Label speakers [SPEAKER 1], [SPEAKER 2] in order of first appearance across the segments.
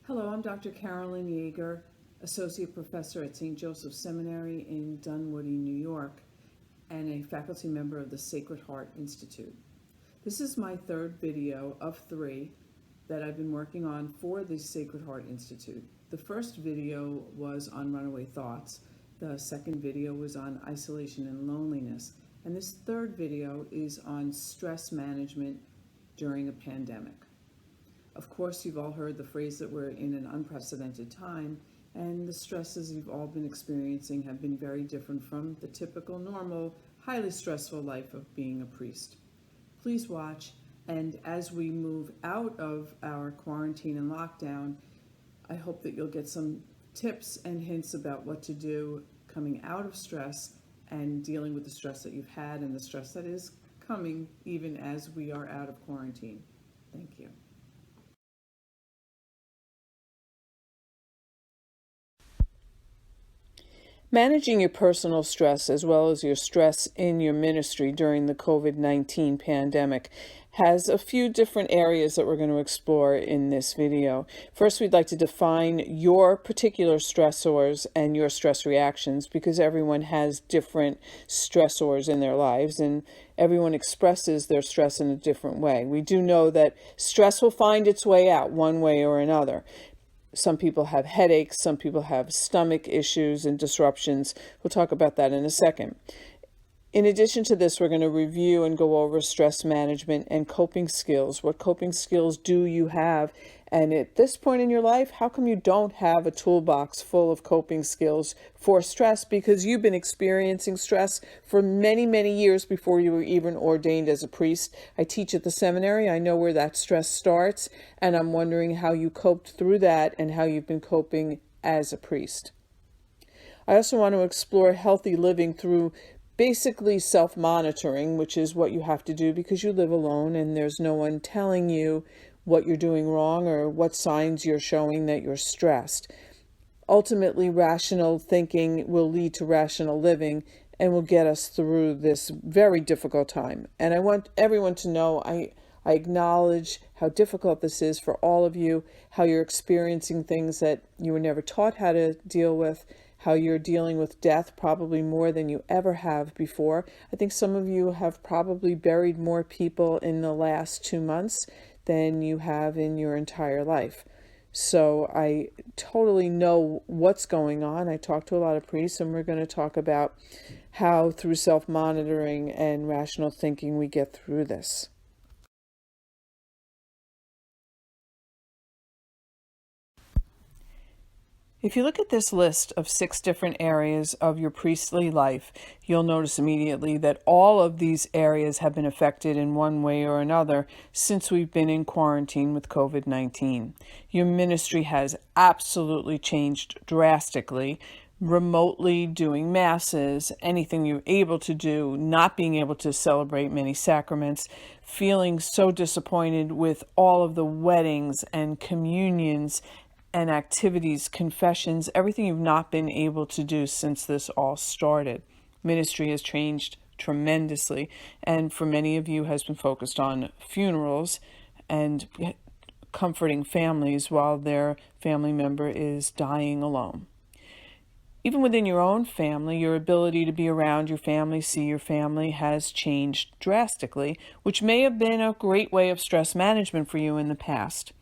[SPEAKER 1] Hello, I'm Dr. Carolyn Yeager, Associate Professor at St. Joseph Seminary in Dunwoody, New York, and a faculty member of the Sacred Heart Institute. This is my third video of 3 that I've been working on for the Sacred Heart Institute. The first video was on runaway thoughts. The second video was on isolation and loneliness. And this third video is on stress management during a pandemic. Of course, you've all heard the phrase that we're in an unprecedented time, and the stresses you've all been experiencing have been very different from the typical, normal, highly stressful life of being a priest. Please watch, and as we move out of our quarantine and lockdown, I hope that you'll get some tips and hints about what to do coming out of stress and dealing with the stress that you've had and the stress that is coming even as we are out of quarantine. Thank you.
[SPEAKER 2] Managing your personal stress as well as your stress in your ministry during the COVID-19 pandemic has a few different areas that we're going to explore in this video. First, we'd like to define your particular stressors and your stress reactions, because everyone has different stressors in their lives and everyone expresses their stress in a different way. We do know that stress will find its way out one way or another. Some people have headaches, some people have stomach issues and disruptions. We'll talk about that in a second. In addition to this, we're going to review and go over stress management and coping skills. What coping skills do you have? And at this point in your life, how come you don't have a toolbox full of coping skills for stress? Because you've been experiencing stress for many, many years before you were even ordained as a priest. I teach at the seminary. I know where that stress starts, and I'm wondering how you coped through that and how you've been coping as a priest. I also want to explore healthy living through basically self-monitoring, which is what you have to do because you live alone and there's no one telling you what you're doing wrong or what signs you're showing that you're stressed. Ultimately, rational thinking will lead to rational living and will get us through this very difficult time. And I want everyone to know I acknowledge how difficult this is for all of you, how you're experiencing things that you were never taught how to deal with, how you're dealing with death probably more than you ever have before. I think some of you have probably buried more people in the last 2 months than you have in your entire life. So I totally know what's going on. I talk to a lot of priests, and we're going to talk about how through self-monitoring and rational thinking we get through this. If you look at this list of 6 different areas of your priestly life, you'll notice immediately that all of these areas have been affected in one way or another since we've been in quarantine with COVID-19. Your ministry has absolutely changed drastically. Remotely doing masses, anything you're able to do, not being able to celebrate many sacraments, feeling so disappointed with all of the weddings and communions and activities, confessions, everything you've not been able to do since this all started. Ministry has changed tremendously, and for many of you has been focused on funerals and comforting families while their family member is dying alone. Even within your own family, your ability to be around your family, see your family, has changed drastically, which may have been a great way of stress management for you in the past.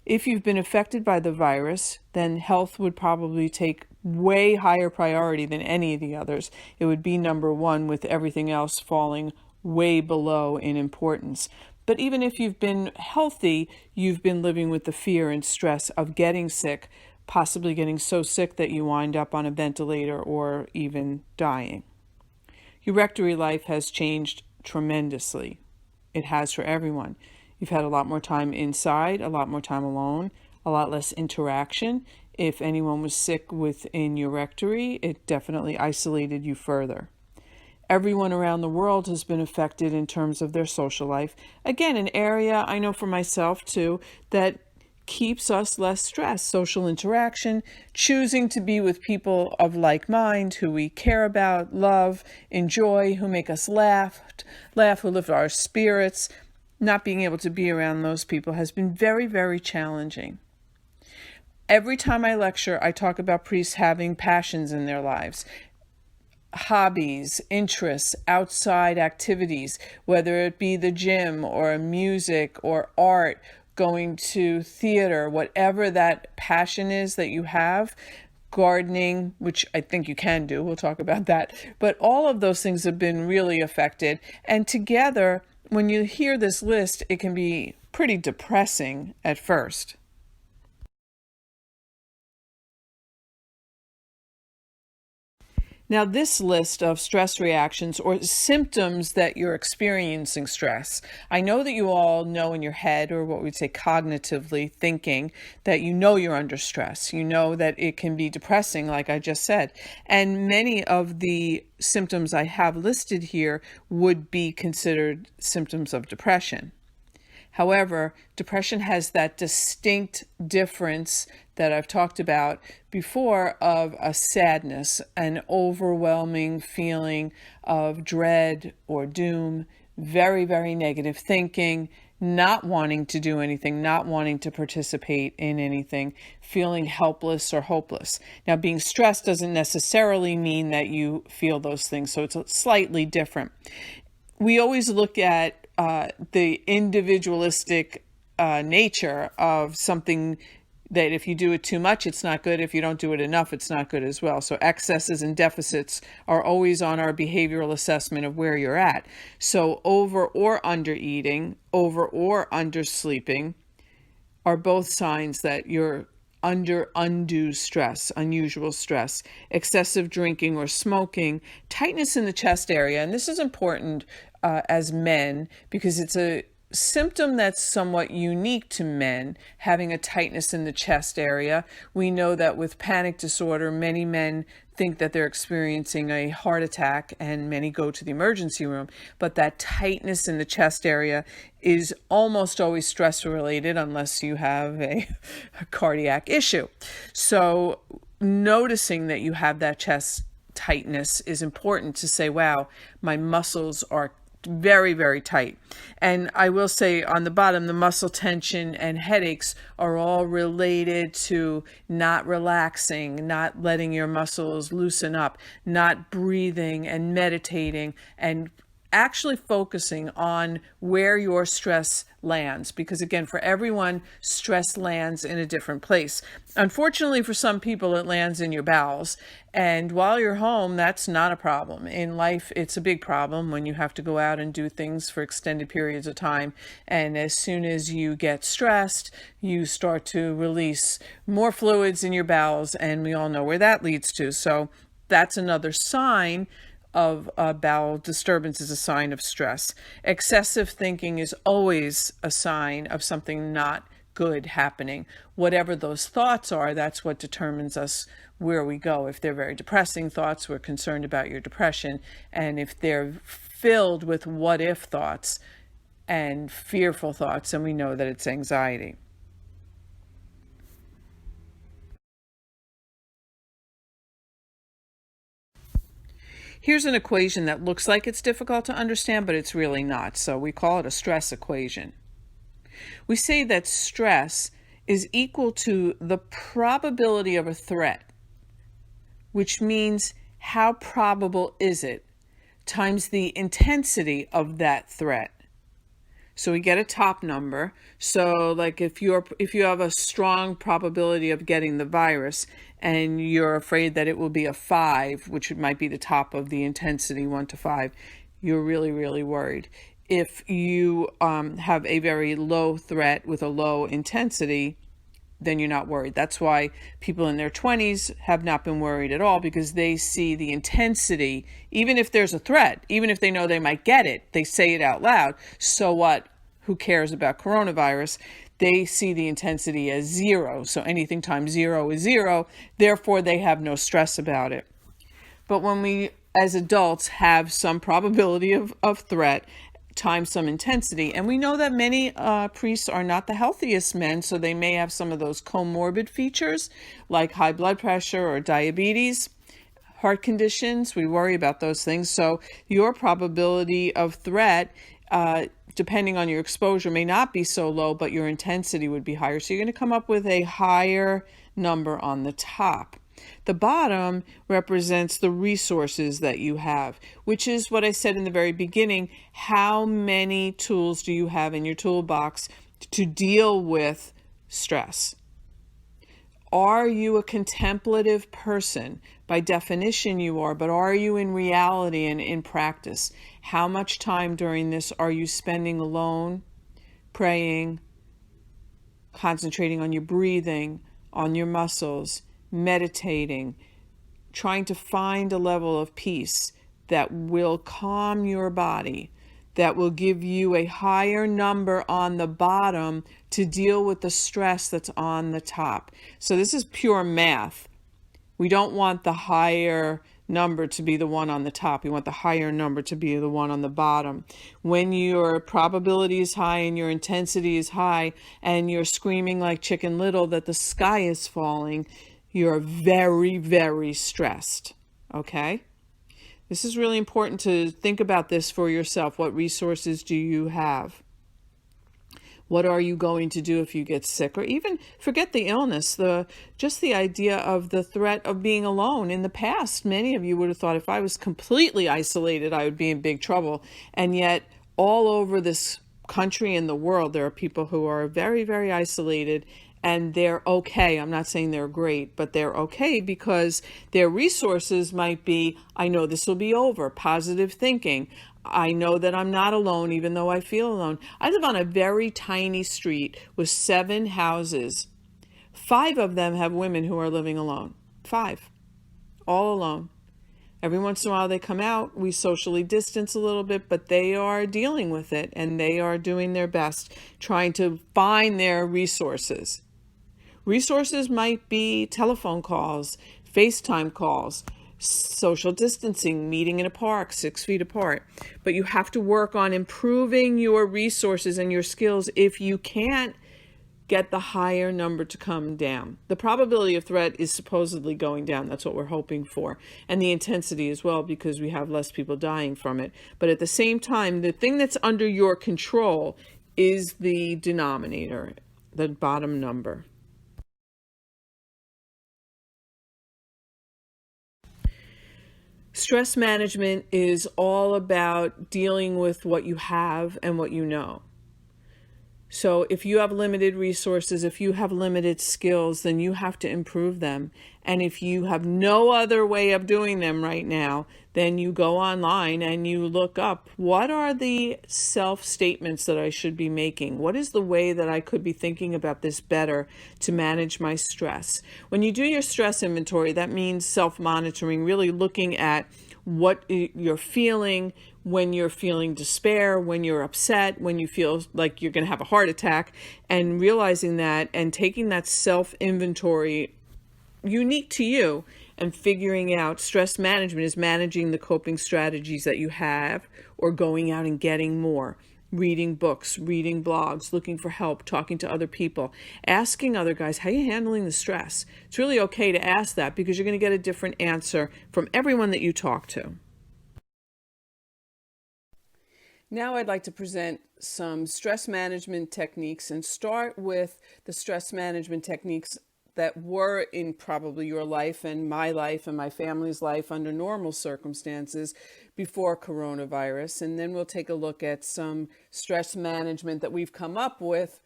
[SPEAKER 2] If you've been affected by the virus, then health would probably take way higher priority than any of the others. It would be number 1, with everything else falling way below in importance. But even if you've been healthy, you've been living with the fear and stress of getting sick, possibly getting so sick that you wind up on a ventilator or even dying. Your rectory life has changed tremendously. It has for everyone. You've had a lot more time inside, a lot more time alone, a lot less interaction. If anyone was sick within your rectory, it definitely isolated you further. Everyone around the world has been affected in terms of their social life. Again, an area I know for myself too that keeps us less stressed. Social interaction, choosing to be with people of like mind who we care about, love, enjoy, who make us laugh, who lift our spirits. Not being able to be around those people has been very, very challenging. Every time I lecture, I talk about priests having passions in their lives, hobbies, interests, outside activities, whether it be the gym or music or art, going to theater, whatever that passion is that you have, gardening, which I think you can do, we'll talk about that. But all of those things have been really affected. And together, when you hear this list, it can be pretty depressing at first. Now, this list of stress reactions or symptoms that you're experiencing stress, I know that you all know in your head, or what we'd say cognitively thinking, that you know you're under stress. You know that it can be depressing, like I just said. And many of the symptoms I have listed here would be considered symptoms of depression. However, depression has that distinct difference that I've talked about before of a sadness, an overwhelming feeling of dread or doom, very, very negative thinking, not wanting to do anything, not wanting to participate in anything, feeling helpless or hopeless. Now, being stressed doesn't necessarily mean that you feel those things, so it's slightly different. We always look at the individualistic nature of something, that if you do it too much, it's not good. If you don't do it enough, it's not good as well. So excesses and deficits are always on our behavioral assessment of where you're at. So over or under eating, over or under sleeping are both signs that you're under undue stress, unusual stress. Excessive drinking or smoking, tightness in the chest area. And this is important as men, because it's a symptom that's somewhat unique to men, having a tightness in the chest area. We know that with panic disorder, many men think that they're experiencing a heart attack, and many go to the emergency room. But that tightness in the chest area is almost always stress related, unless you have a cardiac issue. So noticing that you have that chest tightness is important to say, wow, my muscles are very, very tight. And I will say on the bottom, the muscle tension and headaches are all related to not relaxing, not letting your muscles loosen up, not breathing and meditating and actually focusing on where your stress lands, because again, for everyone, stress lands in a different place. Unfortunately, for some people, it lands in your bowels. And while you're home, that's not a problem. In life, it's a big problem when you have to go out and do things for extended periods of time. And as soon as you get stressed, you start to release more fluids in your bowels, and we all know where that leads to. So that's another sign of bowel disturbance, is a sign of stress. Excessive thinking is always a sign of something not good happening. Whatever those thoughts are, that's what determines us where we go. If they're very depressing thoughts, we're concerned about your depression. And if they're filled with what if thoughts and fearful thoughts, then we know that it's anxiety. Here's an equation that looks like it's difficult to understand, but it's really not. So we call it a stress equation. We say that stress is equal to the probability of a threat, which means how probable is it, times the intensity of that threat. So we get a top number. So like if you have a strong probability of getting the virus and you're afraid that it will be a 5, which might be the top of the intensity, 1 to 5, you're really, really worried. If you have a very low threat with a low intensity, then you're not worried. That's why people in their 20s have not been worried at all, because they see the intensity, even if there's a threat, even if they know they might get it, they say it out loud. So what? Who cares about coronavirus? They see the intensity as 0. So anything times 0 is 0. Therefore, they have no stress about it. But when we, as adults, have some probability of threat times some intensity, and we know that many priests are not the healthiest men, so they may have some of those comorbid features like high blood pressure or diabetes, heart conditions. We worry about those things. So your probability of threat, depending on your exposure, may not be so low, but your intensity would be higher. So you're going to come up with a higher number on the top. The bottom represents the resources that you have, which is what I said in the very beginning. How many tools do you have in your toolbox to deal with stress? Are you a contemplative person? By definition you are, but are you in reality and in practice? How much time during this are you spending alone, praying, concentrating on your breathing, on your muscles, meditating, trying to find a level of peace that will calm your body, that will give you a higher number on the bottom to deal with the stress that's on the top. So this is pure math. We don't want the higher number to be the one on the top. We want the higher number to be the one on the bottom. When your probability is high and your intensity is high and you're screaming like Chicken Little that the sky is falling, you're very, very stressed. Okay? This is really important to think about this for yourself. What resources do you have? What are you going to do if you get sick? Or even forget the illness, just the idea of the threat of being alone. In the past, many of you would have thought if I was completely isolated, I would be in big trouble. And yet, all over this country and the world, there are people who are very, very isolated, and they're okay. I'm not saying they're great, but they're okay because their resources might be, I know this will be over, positive thinking. I know that I'm not alone, even though I feel alone. I live on a very tiny street with 7 houses. 5 of them have women who are living alone. 5. All alone. Every once in a while they come out, we socially distance a little bit, but they are dealing with it and they are doing their best, trying to find their resources. Resources might be telephone calls, FaceTime calls, social distancing, meeting in a park 6 feet apart. But you have to work on improving your resources and your skills if you can't get the higher number to come down. The probability of threat is supposedly going down. That's what we're hoping for. And the intensity as well, because we have less people dying from it. But at the same time, the thing that's under your control is the denominator, the bottom number. Stress management is all about dealing with what you have and what you know. So if you have limited resources, if you have limited skills, then you have to improve them. And if you have no other way of doing them right now, then you go online and you look up, what are the self-statements that I should be making? What is the way that I could be thinking about this better to manage my stress? When you do your stress inventory, that means self-monitoring, really looking at what you're feeling, when you're feeling despair, when you're upset, when you feel like you're going to have a heart attack, and realizing that and taking that self-inventory unique to you and figuring out stress management is managing the coping strategies that you have or going out and getting more. Reading books, reading blogs, looking for help, talking to other people, asking other guys, how are you handling the stress? It's really okay to ask that because you're going to get a different answer from everyone that you talk to. Now I'd like to present some stress management techniques and start with the stress management techniques that were in probably your life and my family's life under normal circumstances before coronavirus. And then we'll take a look at some stress management that we've come up with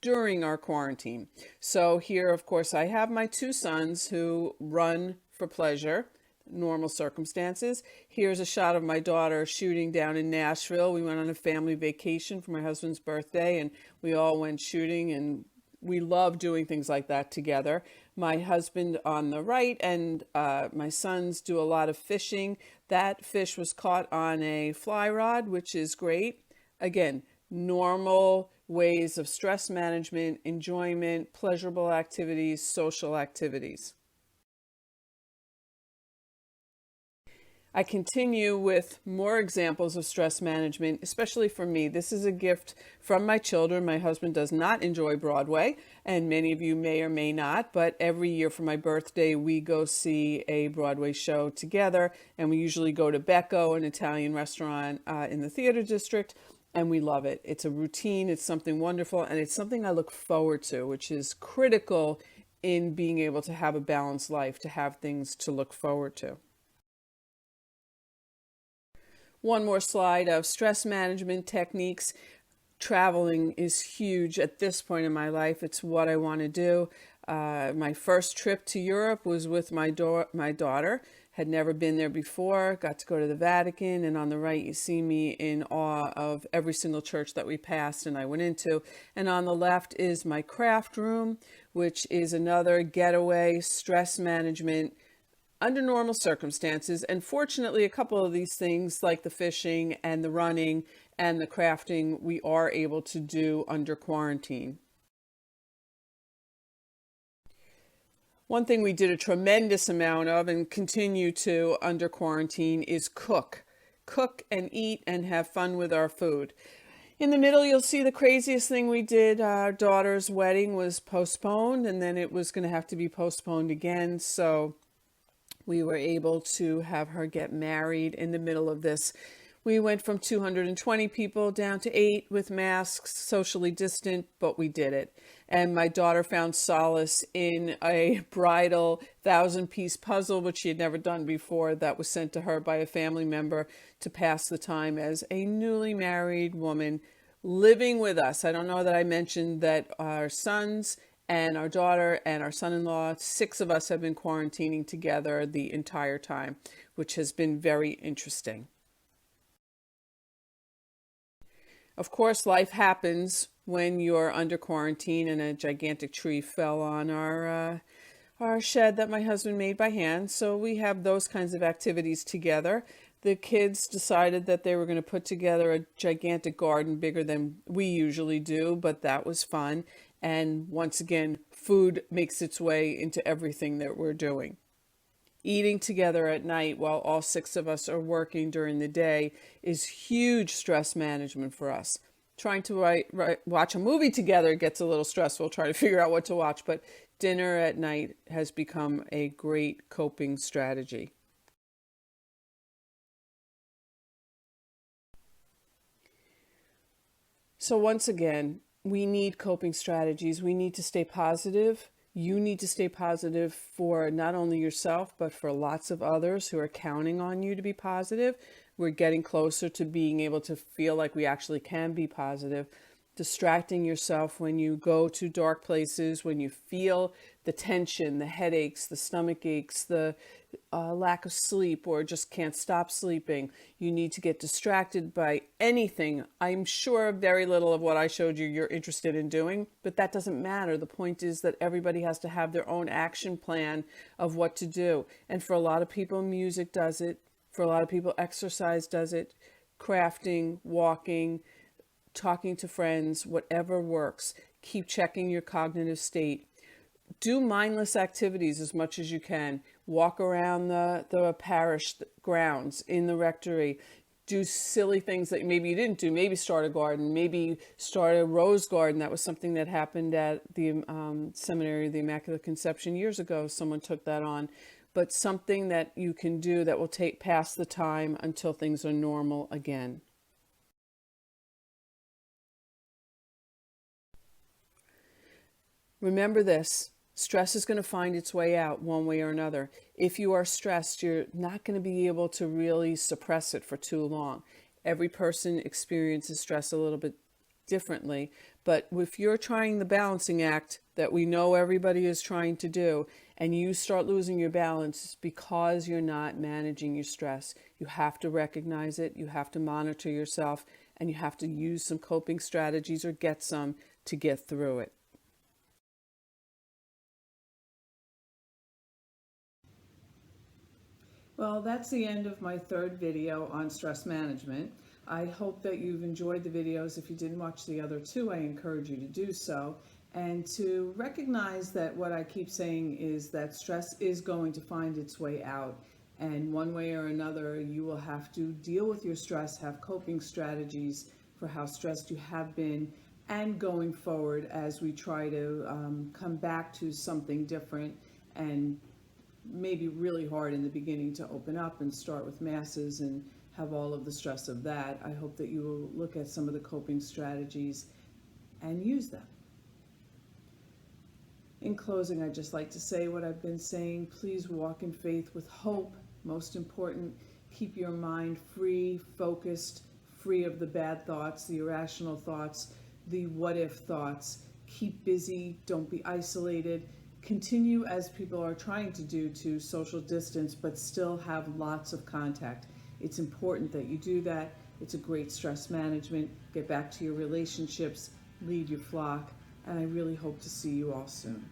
[SPEAKER 2] during our quarantine. So here, of course, I have my 2 sons who run for pleasure, normal circumstances. Here's a shot of my daughter shooting down in Nashville. We went on a family vacation for my husband's birthday and we all went shooting, and we love doing things like that together. My husband on the right and my sons do a lot of fishing. That fish was caught on a fly rod, which is great. Again, normal ways of stress management, enjoyment, pleasurable activities, social activities. I continue with more examples of stress management, especially for me. This is a gift from my children. My husband does not enjoy Broadway, and many of you may or may not, but every year for my birthday, we go see a Broadway show together, and we usually go to Becco, an Italian restaurant in the theater district, and we love it. It's a routine, it's something wonderful, and it's something I look forward to, which is critical in being able to have a balanced life, to have things to look forward to. One more slide of stress management techniques. Traveling is huge at this point in my life. It's what I want to do. My first trip to Europe was with my daughter. Had never been there before. Got to go to the Vatican, and on the right you see me in awe of every single church that we passed and I went into. And on the left is my craft room, which is another getaway stress management under normal circumstances. And fortunately, a couple of these things like the fishing and the running and the crafting, we are able to do under quarantine. One thing we did a tremendous amount of and continue to under quarantine is cook. Cook and eat and have fun with our food. In the middle, you'll see the craziest thing we did. Our daughter's wedding was postponed, and then it was going to have to be postponed again. So we were able to have her get married in the middle of this. We went from 220 people down to 8 with masks, socially distant, but we did it. And my daughter found solace in a bridal 1,000-piece puzzle, which she had never done before, that was sent to her by a family member to pass the time as a newly married woman living with us. I don't know that I mentioned that our sons and our daughter and our son-in-law, 6 of us have been quarantining together the entire time, which has been very interesting. Of course, life happens when you're under quarantine, and a gigantic tree fell on our shed that my husband made by hand. So we have those kinds of activities together. The kids decided that they were going to put together a gigantic garden bigger than we usually do, but that was fun. And once again, food makes its way into everything that we're doing. Eating together at night while all 6 of us are working during the day is huge stress management for us. Trying to watch a movie together gets a little stressful, trying to figure out what to watch, but dinner at night has become a great coping strategy. So once again, we need coping strategies. We need to stay positive. You need to stay positive for not only yourself, but for lots of others who are counting on you to be positive. We're getting closer to being able to feel like we actually can be positive. Distracting yourself when you go to dark places, when you feel the tension, the headaches, the stomach aches, the lack of sleep, or just can't stop sleeping. You need to get distracted by anything. I'm sure very little of what I showed you you're interested in doing, but that doesn't matter. The point is that everybody has to have their own action plan of what to do. And for a lot of people, music does it. For a lot of people, exercise does it. Crafting, walking, talking to friends, whatever works. Keep checking your cognitive state. Do mindless activities as much as you can. Walk around the parish grounds in the rectory. Do silly things that maybe you didn't do. Maybe start a garden. Maybe start a rose garden. That was something that happened at the Seminary of the Immaculate Conception years ago. Someone took that on. But something that you can do that will pass the time until things are normal again. Remember this, stress is going to find its way out one way or another. If you are stressed, you're not going to be able to really suppress it for too long. Every person experiences stress a little bit differently, but if you're trying the balancing act that we know everybody is trying to do, and you start losing your balance because you're not managing your stress, you have to recognize it, you have to monitor yourself, and you have to use some coping strategies or get some to get through it.
[SPEAKER 1] Well, that's the end of my 3rd video on stress management. I hope that you've enjoyed the videos. If you didn't watch the other 2, I encourage you to do so. And to recognize that what I keep saying is that stress is going to find its way out. And one way or another, you will have to deal with your stress, have coping strategies for how stressed you have been, and going forward as we try to come back to something different, and maybe really hard in the beginning to open up and start with masses and have all of the stress of that. I hope that you will look at some of the coping strategies and use them. In closing, I'd just like to say what I've been saying. Please walk in faith with hope. Most important, keep your mind free, focused, free of the bad thoughts, the irrational thoughts, the what if thoughts. Keep busy, don't be isolated. Continue, as people are trying to do, to social distance, but still have lots of contact. It's important that you do that. It's a great stress management. Get back to your relationships, lead your flock, and I really hope to see you all soon.